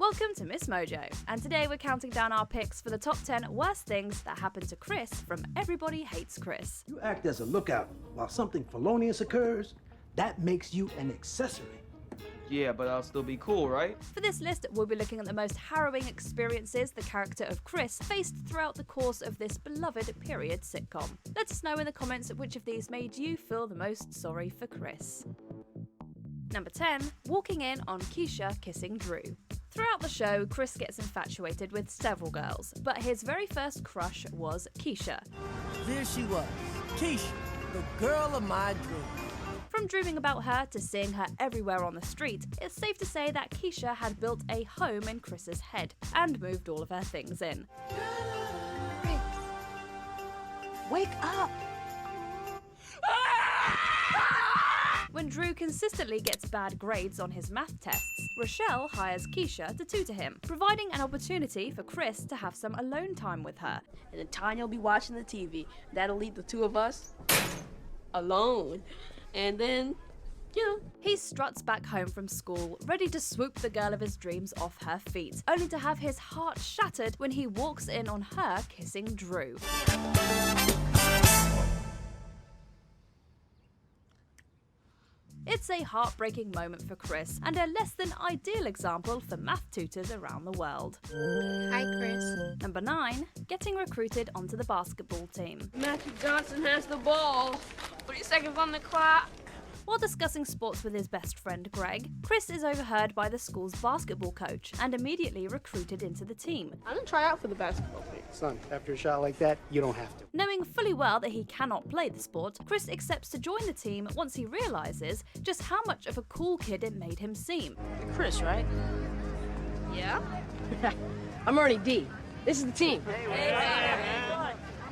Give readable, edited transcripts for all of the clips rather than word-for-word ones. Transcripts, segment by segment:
Welcome to MsMojo, and today we're counting down our picks for the top 10 worst things that happened to Chris from Everybody Hates Chris. You act as a lookout while something felonious occurs, that makes you an accessory. Yeah, but I'll still be cool, right? For this list, we'll be looking at the most harrowing experiences the character of Chris faced throughout the course of this beloved period sitcom. Let us know in the comments which of these made you feel the most sorry for Chris. Number 10. Walking in on Keisha kissing Drew. Throughout the show, Chris gets infatuated with several girls, but his very first crush was Keisha. There she was, Keisha, the girl of my dreams. From dreaming about her to seeing her everywhere on the street, it's safe to say that Keisha had built a home in Chris's head and moved all of her things in. Hey, wake up! When Drew consistently gets bad grades on his math tests, Rochelle hires Keisha to tutor him, providing an opportunity for Chris to have some alone time with her. And then Tanya will be watching the TV. That'll leave the two of us alone. And then, He struts back home from school, ready to swoop the girl of his dreams off her feet, only to have his heart shattered when he walks in on her kissing Drew. It's a heartbreaking moment for Chris, and a less than ideal example for math tutors around the world. Hi, Chris. Number 9. Getting recruited onto the basketball team. Matthew Johnson has the ball. 30 seconds on the clock. While discussing sports with his best friend Greg, Chris is overheard by the school's basketball coach and immediately recruited into the team. I didn't try out for the basketball team. Son, after a shot like that, you don't have to. Knowing fully well that he cannot play the sport, Chris accepts to join the team once he realizes just how much of a cool kid it made him seem. You're Chris, right? Yeah? I'm Ernie D. This is the team.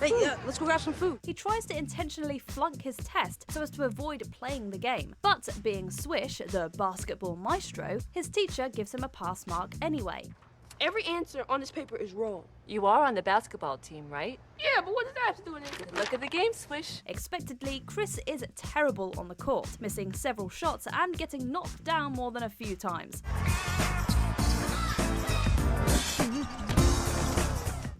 Hey, let's go grab some food. He tries to intentionally flunk his test so as to avoid playing the game, but being Swish, the basketball maestro, his teacher gives him a pass mark anyway. Every answer on this paper is wrong. You are on the basketball team, right? Yeah, but what does that have to do with anything? Look at the game, Swish. Expectedly, Chris is terrible on the court, missing several shots and getting knocked down more than a few times.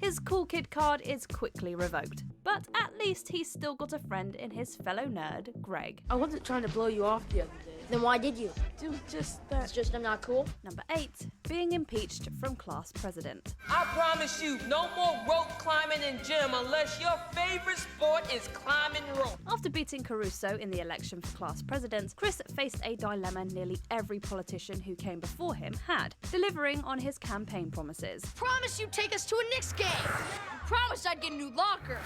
His cool kid card is quickly revoked, but at least he's still got a friend in his fellow nerd, Greg. I wasn't trying to blow you off the other day. Then why did you? Dude, just that. It's just I'm not cool. Number 8. Being impeached from class president. I promise you, no more rope climbing in gym unless your favorite sport is climbing rope. After beating Caruso in the election for class president, Chris faced a dilemma nearly every politician who came before him had, delivering on his campaign promises. Promise you'd take us to a Knicks game. Promised I'd get a new locker.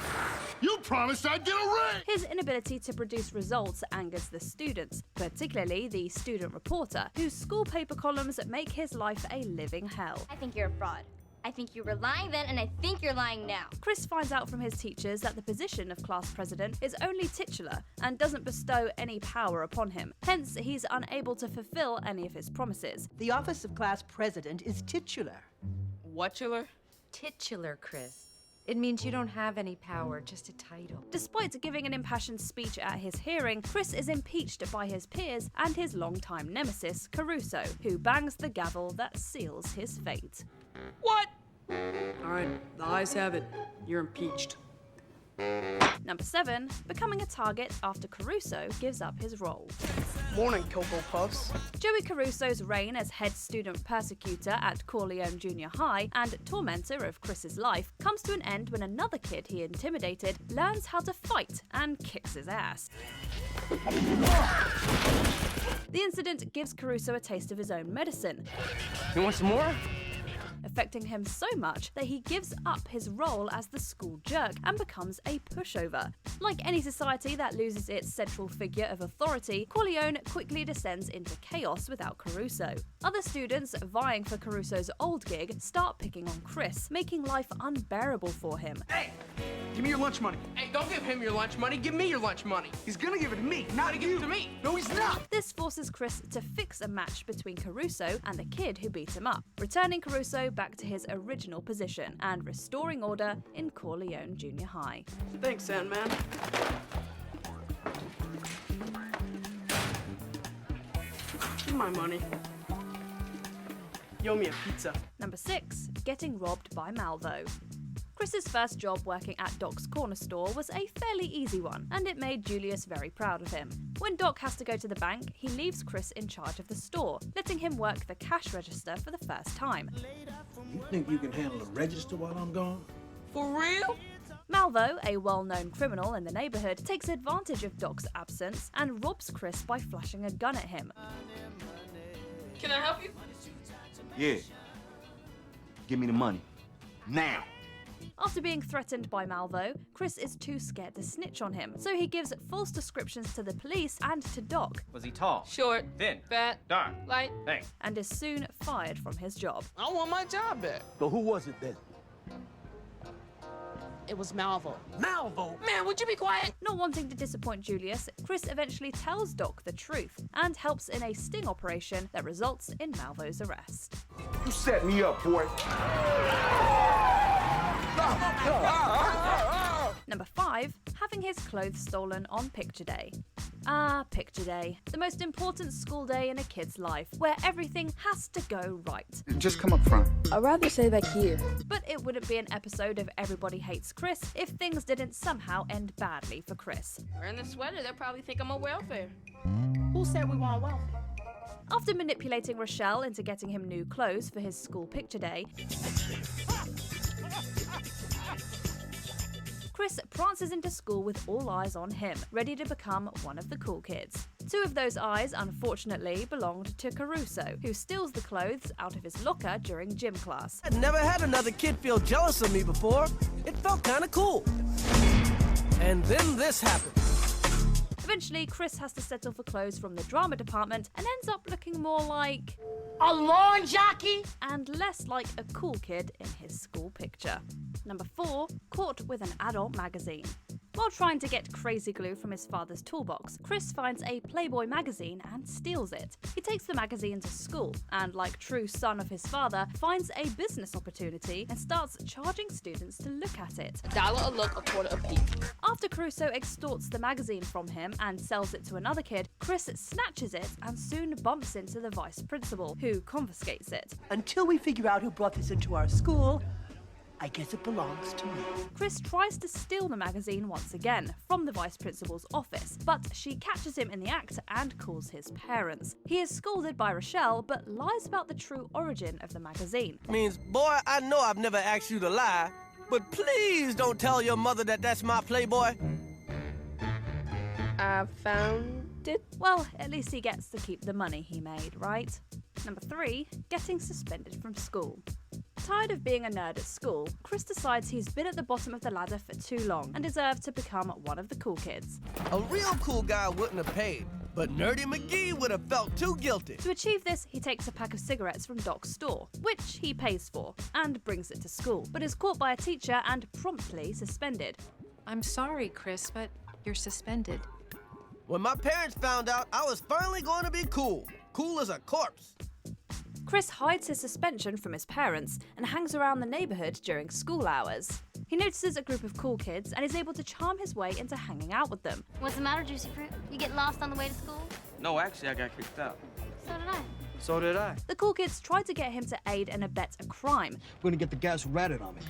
You promised I'd get a ring! His inability to produce results angers the students, particularly the student reporter, whose school paper columns make his life a living hell. I think you're a fraud. I think you were lying then, and I think you're lying now. Chris finds out from his teachers that the position of class president is only titular and doesn't bestow any power upon him. Hence, he's unable to fulfill any of his promises. The office of class president is titular. Whatchular? Titular, Chris. It means you don't have any power, just a title. Despite giving an impassioned speech at his hearing, Chris is impeached by his peers and his longtime nemesis, Caruso, who bangs the gavel that seals his fate. What? All right, the ayes have it. You're impeached. Number 7. Becoming a target after Caruso gives up his role. Morning, Cocoa Puffs. Joey Caruso's reign as head student persecutor at Corleone Junior High and tormentor of Chris's life comes to an end when another kid he intimidated learns how to fight and kicks his ass. The incident gives Caruso a taste of his own medicine. You want some more? Affecting him so much that he gives up his role as the school jerk and becomes a pushover. Like any society that loses its central figure of authority, Corleone quickly descends into chaos without Caruso. Other students vying for Caruso's old gig start picking on Chris, making life unbearable for him. Hey, give me your lunch money. Hey, don't give him your lunch money. Give me your lunch money. He's gonna give it to me, not Give it to me. No, he's not. This forces Chris to fix a match between Caruso and the kid who beat him up, returning Caruso back to his original position and restoring order in Corleone Junior High. Thanks, Sandman. Give my money. Yo me a pizza. Number 6, getting robbed by Malvo. Chris's first job working at Doc's corner store was a fairly easy one, and it made Julius very proud of him. When Doc has to go to the bank, he leaves Chris in charge of the store, letting him work the cash register for the first time. You think you can handle the register while I'm gone? For real? Malvo, a well-known criminal in the neighborhood, takes advantage of Doc's absence and robs Chris by flashing a gun at him. Can I help you? Yeah. Give me the money. Now. After being threatened by Malvo, Chris is too scared to snitch on him, so he gives false descriptions to the police and to Doc. Was he tall? Short. Thin? Fat. Dark? Light. Thanks. And is soon fired from his job. I want my job back. But who was it then? It was Malvo. Malvo! Man, would you be quiet? Not wanting to disappoint Julius, Chris eventually tells Doc the truth and helps in a sting operation that results in Malvo's arrest. You set me up, boy. Number 5, having his clothes stolen on picture day. Ah, picture day. The most important school day in a kid's life, where everything has to go right. Just come up front. I'd rather say back here. But it wouldn't be an episode of Everybody Hates Chris if things didn't somehow end badly for Chris. Wearing the sweater, they'll probably think I'm on welfare. Who said we want welfare? After manipulating Rochelle into getting him new clothes for his school picture day, Chris prances into school with all eyes on him, ready to become one of the cool kids. 2 of those eyes, unfortunately, belonged to Caruso, who steals the clothes out of his locker during gym class. I'd never had another kid feel jealous of me before. It felt kinda cool. And then this happened. Eventually, Chris has to settle for clothes from the drama department and ends up looking more like A lawn jockey? and less like a cool kid in his school picture. Number 4, caught with an adult magazine. While trying to get crazy glue from his father's toolbox, Chris finds a Playboy magazine and steals it. He takes the magazine to school and, like true son of his father, finds a business opportunity and starts charging students to look at it. $1 a look, $0.25 a peek. After Caruso extorts the magazine from him and sells it to another kid, Chris snatches it and soon bumps into the vice principal, who confiscates it. Until we figure out who brought this into our school, I guess it belongs to me. Chris tries to steal the magazine once again from the vice principal's office, but she catches him in the act and calls his parents. He is scolded by Rochelle, but lies about the true origin of the magazine. Means, boy, I know I've never asked you to lie, but please don't tell your mother that that's my Playboy. I found it. Well, at least he gets to keep the money he made, right? Number 3, getting suspended from school. Tired of being a nerd at school, Chris decides he's been at the bottom of the ladder for too long and deserves to become one of the cool kids. A real cool guy wouldn't have paid, but Nerdy McGee would have felt too guilty. To achieve this, he takes a pack of cigarettes from Doc's store, which he pays for, and brings it to school, but is caught by a teacher and promptly suspended. I'm sorry, Chris, but you're suspended. When my parents found out, I was finally going to be cool. Cool as a corpse. Chris hides his suspension from his parents and hangs around the neighborhood during school hours. He notices a group of cool kids and is able to charm his way into hanging out with them. What's the matter, Juicy Fruit? You get lost on the way to school? No, actually, I got kicked out. So did I. So did I. The cool kids try to get him to aid and abet a crime, We're gonna get the guys who ratted on me.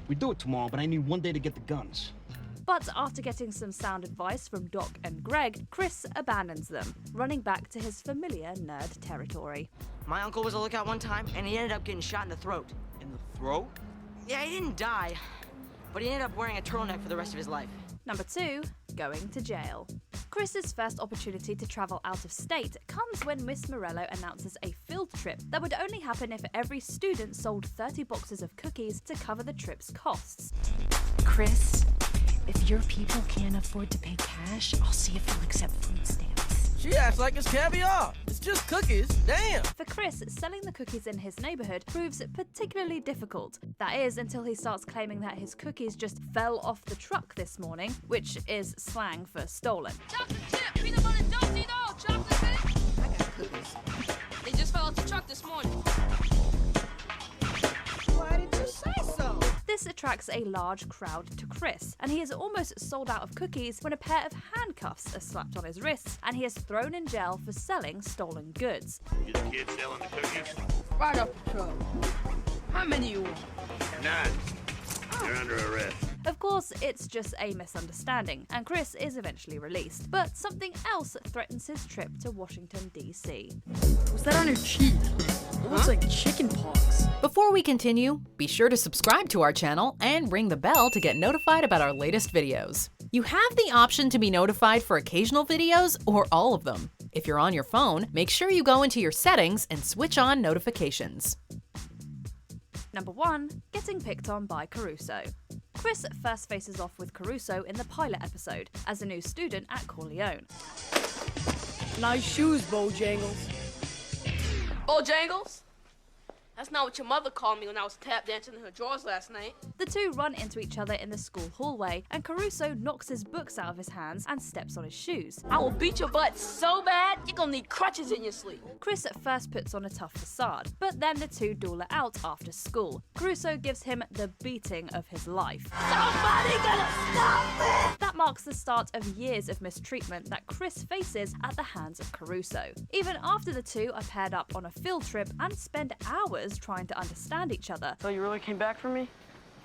We do it tomorrow, but I need 1 day to get the guns. but after getting some sound advice from Doc and Greg, Chris abandons them, running back to his familiar nerd territory. My uncle was a lookout one time, and he ended up getting shot in the throat. In the throat? Yeah, he didn't die, but he ended up wearing a turtleneck for the rest of his life. Number 2, going to jail. Chris's first opportunity to travel out of state comes when Miss Morello announces a field trip that would only happen if every student sold 30 boxes of cookies to cover the trip's costs. Chris, if your people can't afford to pay cash, I'll see if they'll accept food stamps. She acts like it's caviar. It's just cookies. Damn. For Chris, selling the cookies in his neighborhood proves particularly difficult. That is, until he starts claiming that his cookies just fell off the truck this morning, which is slang for stolen. Chocolate chip, peanut butter don't eat all. Chocolate in it. I got cookies. They just fell off the truck this morning. Why did you say so? This attracts a large crowd to Chris, and he is almost sold out of cookies when a pair of handcuffs are slapped on his wrists and he is thrown in jail for selling stolen goods. You the kid selling the cookies? Right up the truck. How many you want? None. You're under arrest. Of course, it's just a misunderstanding, and Chris is eventually released. But something else threatens his trip to Washington, D.C. What's that on your cheek? It looks like chicken pox. Before we continue, be sure to subscribe to our channel and ring the bell to get notified about our latest videos. You have the option to be notified for occasional videos or all of them. If you're on your phone, make sure you go into your settings and switch on notifications. Number 1. Getting picked on by Caruso. Chris first faces off with Caruso in the pilot episode as a new student at Corleone. Nice shoes, Bojangles. Bojangles? That's not what your mother called me when I was tap dancing in her drawers last night. The two run into each other in the school hallway, and Caruso knocks his books out of his hands and steps on his shoes. I will beat your butt so bad, you're gonna need crutches in your sleep. Chris at first puts on a tough facade, but then the two duel it out after school. Caruso gives him the beating of his life. Somebody gotta stop me! That marks the start of years of mistreatment that Chris faces at the hands of Caruso. Even after the two are paired up on a field trip and spend hours trying to understand each other. So you really came back for me?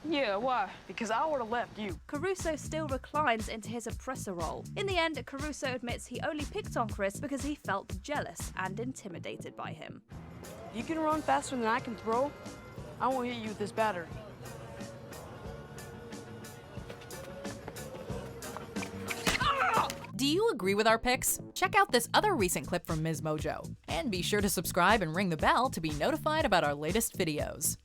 Yeah, why? Because I would've left you. Caruso still reclines into his oppressor role. In the end, Caruso admits he only picked on Chris because he felt jealous and intimidated by him. You can run faster than I can throw. I won't hit you with this battery. Do you agree with our picks? Check out this other recent clip from MsMojo. And be sure to subscribe and ring the bell to be notified about our latest videos.